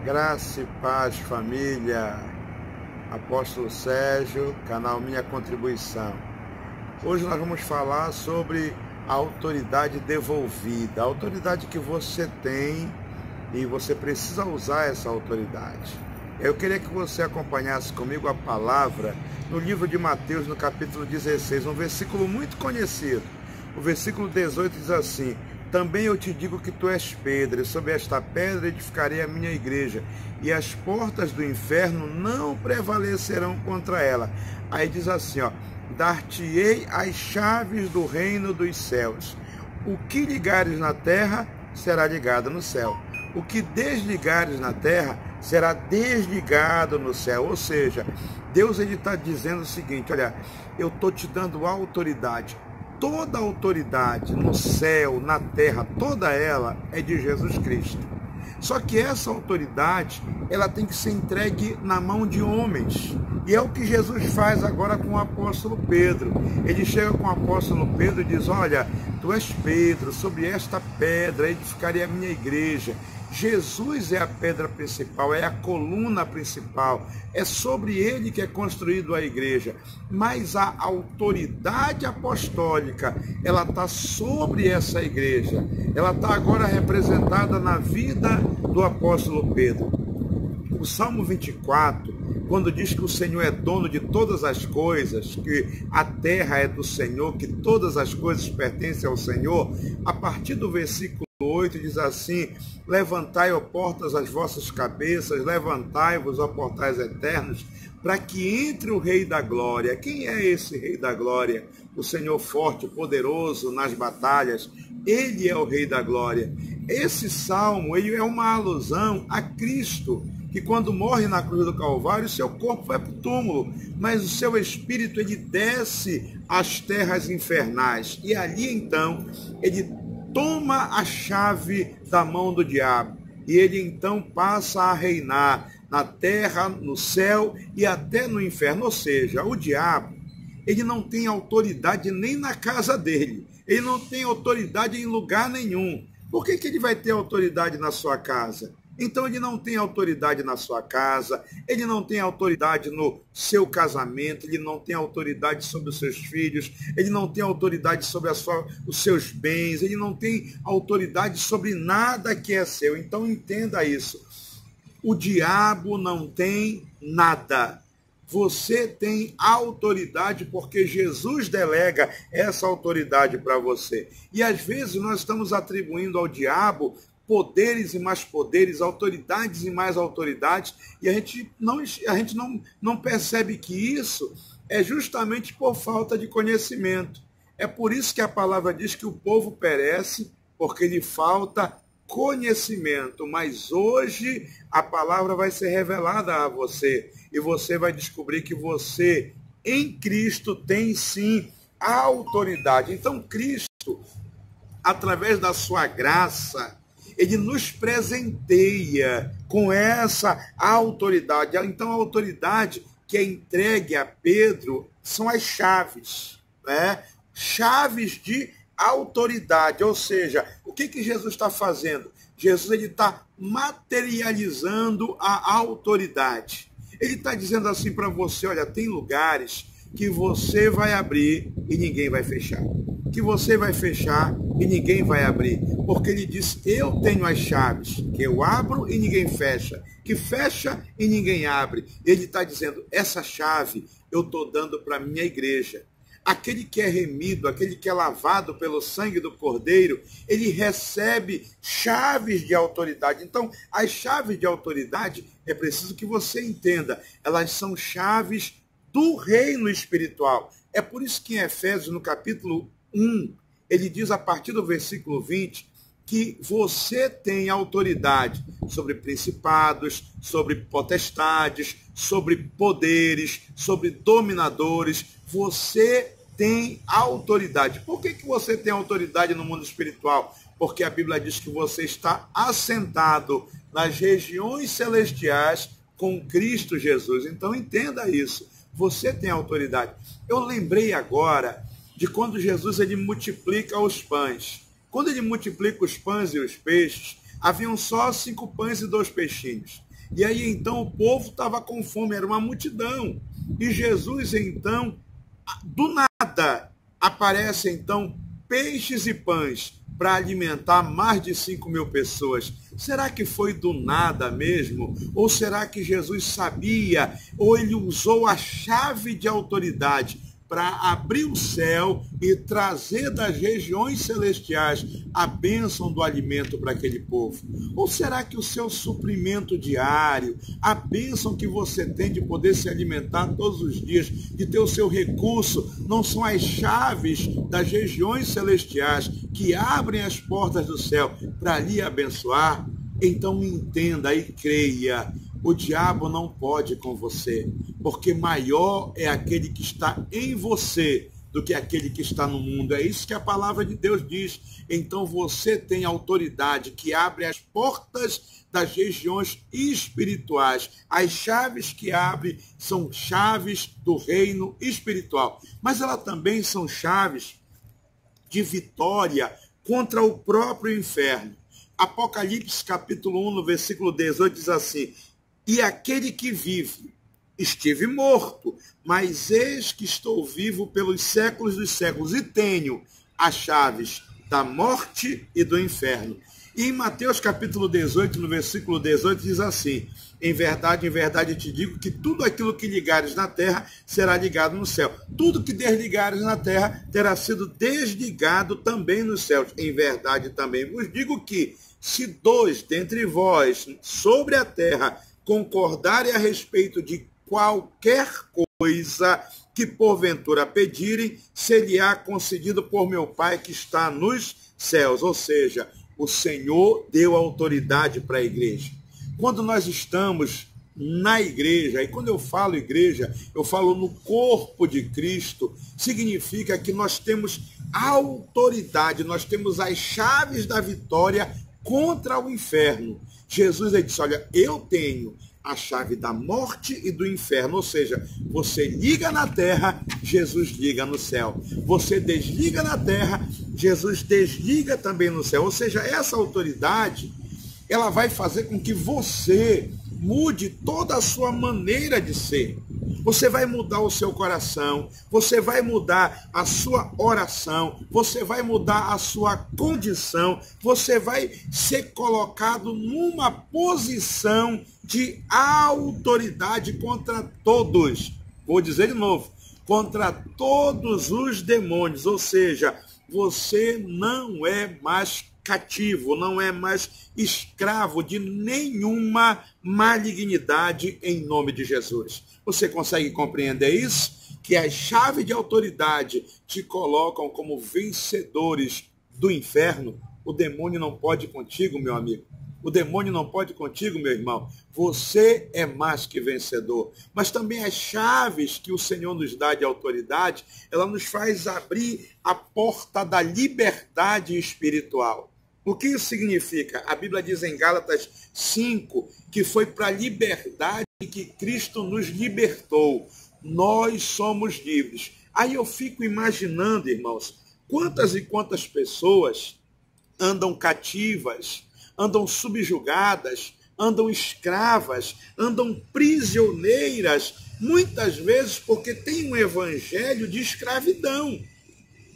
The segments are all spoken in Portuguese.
Graça e paz, família. Apóstolo Sérgio, canal Minha Contribuição. Hoje nós vamos falar sobre a autoridade devolvida, a autoridade que você tem e você precisa usar essa autoridade. Eu queria que você acompanhasse comigo a palavra no livro de Mateus, no capítulo 16, um versículo muito conhecido. O versículo 18 diz assim: também eu te digo que tu és Pedro, e sobre esta pedra edificarei a minha igreja, e as portas do inferno não prevalecerão contra ela. Aí diz assim, dar-te-ei as chaves do reino dos céus. O que ligares na terra será ligado no céu. O que desligares na terra será desligado no céu. Ou seja, Deus está dizendo o seguinte: olha, eu estou te dando autoridade. Toda a autoridade no céu, na terra, toda ela é de Jesus Cristo. Só que essa autoridade, ela tem que ser entregue na mão de homens. E é o que Jesus faz agora com o apóstolo Pedro. Ele chega com o apóstolo Pedro e diz: olha, tu és Pedro, sobre esta pedra edificarei a minha igreja. Jesus é a pedra principal, é a coluna principal, é sobre ele que é construído a igreja, mas a autoridade apostólica, ela está sobre essa igreja, ela está agora representada na vida do apóstolo Pedro. O Salmo 24, quando diz que o Senhor é dono de todas as coisas, que a terra é do Senhor, que todas as coisas pertencem ao Senhor, a partir do versículo 8 diz assim: levantai, ó portas, as vossas cabeças, levantai-vos, ó portais eternos, para que entre o Rei da Glória. Quem é esse Rei da Glória? O Senhor forte, poderoso nas batalhas. Ele é o Rei da Glória. Esse salmo, ele é uma alusão a Cristo, que quando morre na cruz do Calvário, seu corpo vai para o túmulo, mas o seu espírito, ele desce às terras infernais. E ali, então, ele toma a chave da mão do diabo, e ele então passa a reinar na terra, no céu e até no inferno. Ou seja, o diabo, ele não tem autoridade nem na casa dele, ele não tem autoridade em lugar nenhum. Por que ele vai ter autoridade na sua casa? Então ele não tem autoridade na sua casa, ele não tem autoridade no seu casamento, ele não tem autoridade sobre os seus filhos, ele não tem autoridade sobre os seus bens, ele não tem autoridade sobre nada que é seu. Então entenda isso, o diabo não tem nada. Você tem autoridade porque Jesus delega essa autoridade para você. E às vezes nós estamos atribuindo ao diabo poderes e mais poderes, autoridades e mais autoridades, e a gente não percebe que isso é justamente por falta de conhecimento. É por isso que a palavra diz que o povo perece, porque lhe falta conhecimento. Mas hoje a palavra vai ser revelada a você, e você vai descobrir que você, em Cristo, tem sim a autoridade. Então Cristo, através da sua graça, ele nos presenteia com essa autoridade. Então a autoridade que é entregue a Pedro são as chaves, né? Chaves de autoridade. Ou seja, o que Jesus está fazendo? Jesus está materializando a autoridade. Ele está dizendo assim para você: olha, tem lugares que você vai abrir e ninguém vai fechar, que você vai fechar e ninguém vai abrir, porque ele diz: eu tenho as chaves, que eu abro e ninguém fecha, que fecha e ninguém abre. Ele está dizendo: essa chave eu estou dando para a minha igreja. Aquele que é remido, aquele que é lavado pelo sangue do Cordeiro, ele recebe chaves de autoridade. Então, as chaves de autoridade, é preciso que você entenda, elas são chaves do reino espiritual. É por isso que em Efésios, no capítulo 1, ele diz a partir do versículo 20, que você tem autoridade sobre principados, sobre potestades, sobre poderes, sobre dominadores. Você tem autoridade. Por que você tem autoridade no mundo espiritual? Porque a Bíblia diz que você está assentado nas regiões celestiais com Cristo Jesus. Então entenda isso. Você tem autoridade. Eu lembrei agora de quando Jesus ele multiplica os pães. Quando ele multiplica os pães e os peixes, haviam só 5 pães e 2 peixinhos. E aí então o povo estava com fome, era uma multidão. E Jesus então, do nada, aparece então peixes e pães para alimentar mais de 5.000 pessoas. Será que foi do nada mesmo? Ou será que Jesus sabia, ou ele usou a chave de autoridade para abrir o céu e trazer das regiões celestiais a bênção do alimento para aquele povo? Ou será que o seu suprimento diário, a bênção que você tem de poder se alimentar todos os dias, de ter o seu recurso, não são as chaves das regiões celestiais que abrem as portas do céu para lhe abençoar? Então entenda e creia. O diabo não pode com você, porque maior é aquele que está em você do que aquele que está no mundo. É isso que a palavra de Deus diz. Então você tem autoridade que abre as portas das regiões espirituais. As chaves que abre são chaves do reino espiritual, mas elas também são chaves de vitória contra o próprio inferno. Apocalipse capítulo 1, no versículo 18, diz assim: e aquele que vive, estive morto, mas eis que estou vivo pelos séculos dos séculos, e tenho as chaves da morte e do inferno. E em Mateus capítulo 18, no versículo 18, diz assim: em verdade, te digo que tudo aquilo que ligares na terra será ligado no céu. Tudo que desligares na terra terá sido desligado também nos céus. Em verdade também vos digo que, se dois dentre vós sobre a terra concordarem a respeito de qualquer coisa que porventura pedirem, ser-lhe-á concedido por meu Pai que está nos céus. Ou seja, o Senhor deu autoridade para a igreja. Quando nós estamos na igreja, e quando eu falo igreja, eu falo no corpo de Cristo, significa que nós temos autoridade, nós temos as chaves da vitória contra o inferno. Jesus disse: olha, eu tenho a chave da morte e do inferno. Ou seja, você liga na terra, Jesus liga no céu. Você desliga na terra, Jesus desliga também no céu. Ou seja, essa autoridade, ela vai fazer com que você mude toda a sua maneira de ser. Você vai mudar o seu coração, você vai mudar a sua oração, você vai mudar a sua condição, você vai ser colocado numa posição de autoridade contra todos. Vou dizer de novo, contra todos os demônios. Ou seja, você não é mais cativo, não é mais escravo de nenhuma malignidade em nome de Jesus. Você consegue compreender isso? Que as chaves de autoridade te colocam como vencedores do inferno. O demônio não pode ir contigo, meu amigo. O demônio não pode ir contigo, meu irmão. Você é mais que vencedor. Mas também as chaves que o Senhor nos dá de autoridade, ela nos faz abrir a porta da liberdade espiritual. O que isso significa? A Bíblia diz em Gálatas 5 que foi para a liberdade que Cristo nos libertou. Nós somos livres. Aí eu fico imaginando, irmãos, quantas e quantas pessoas andam cativas, andam subjugadas, andam escravas, andam prisioneiras, muitas vezes porque tem um evangelho de escravidão.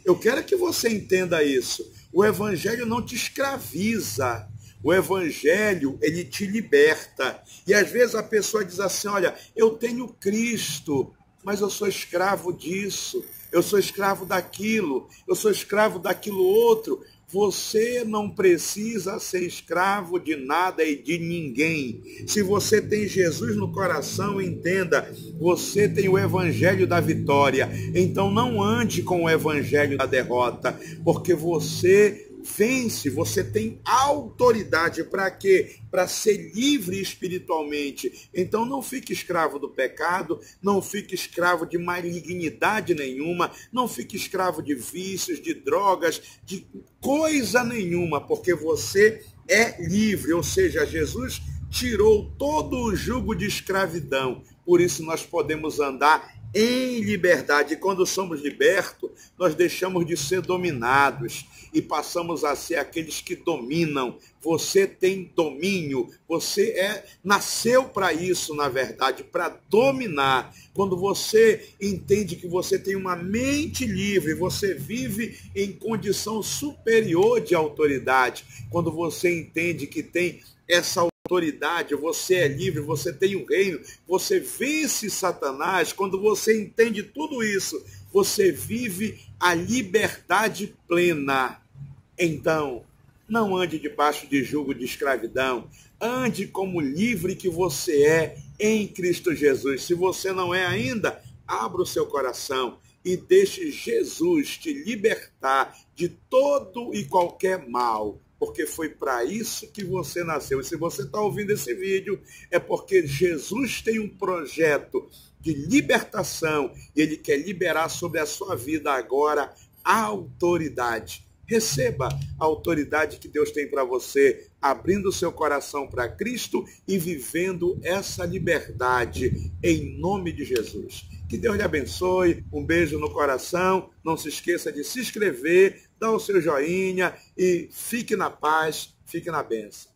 Eu quero que você entenda isso. O evangelho não te escraviza. O evangelho, ele te liberta. E às vezes a pessoa diz assim: olha, eu tenho Cristo, mas eu sou escravo disso, eu sou escravo daquilo, eu sou escravo daquilo outro. Você não precisa ser escravo de nada e de ninguém. Se você tem Jesus no coração, entenda, você tem o evangelho da vitória. Então não ande com o evangelho da derrota, porque você vence, você tem autoridade para quê? Para ser livre espiritualmente. Então não fique escravo do pecado, não fique escravo de malignidade nenhuma, não fique escravo de vícios, de drogas, de coisa nenhuma, porque você é livre. Ou seja, Jesus tirou todo o jugo de escravidão. Por isso nós podemos andar em liberdade. E quando somos libertos, nós deixamos de ser dominados e passamos a ser aqueles que dominam. Você tem domínio, você nasceu para isso, na verdade, para dominar. Quando você entende que você tem uma mente livre, você vive em condição superior de autoridade. Quando você entende que tem essa autoridade, você é livre, você tem um reino, você vence Satanás. Quando você entende tudo isso, você vive a liberdade plena. Então, não ande debaixo de jugo de escravidão, ande como livre que você é em Cristo Jesus. Se você não é ainda, abra o seu coração e deixe Jesus te libertar de todo e qualquer mal, porque foi para isso que você nasceu. E se você está ouvindo esse vídeo, é porque Jesus tem um projeto de libertação e Ele quer liberar sobre a sua vida agora a autoridade. Receba a autoridade que Deus tem para você, abrindo o seu coração para Cristo e vivendo essa liberdade em nome de Jesus. Que Deus lhe abençoe, um beijo no coração, não se esqueça de se inscrever, dar o seu joinha e fique na paz, fique na bênção.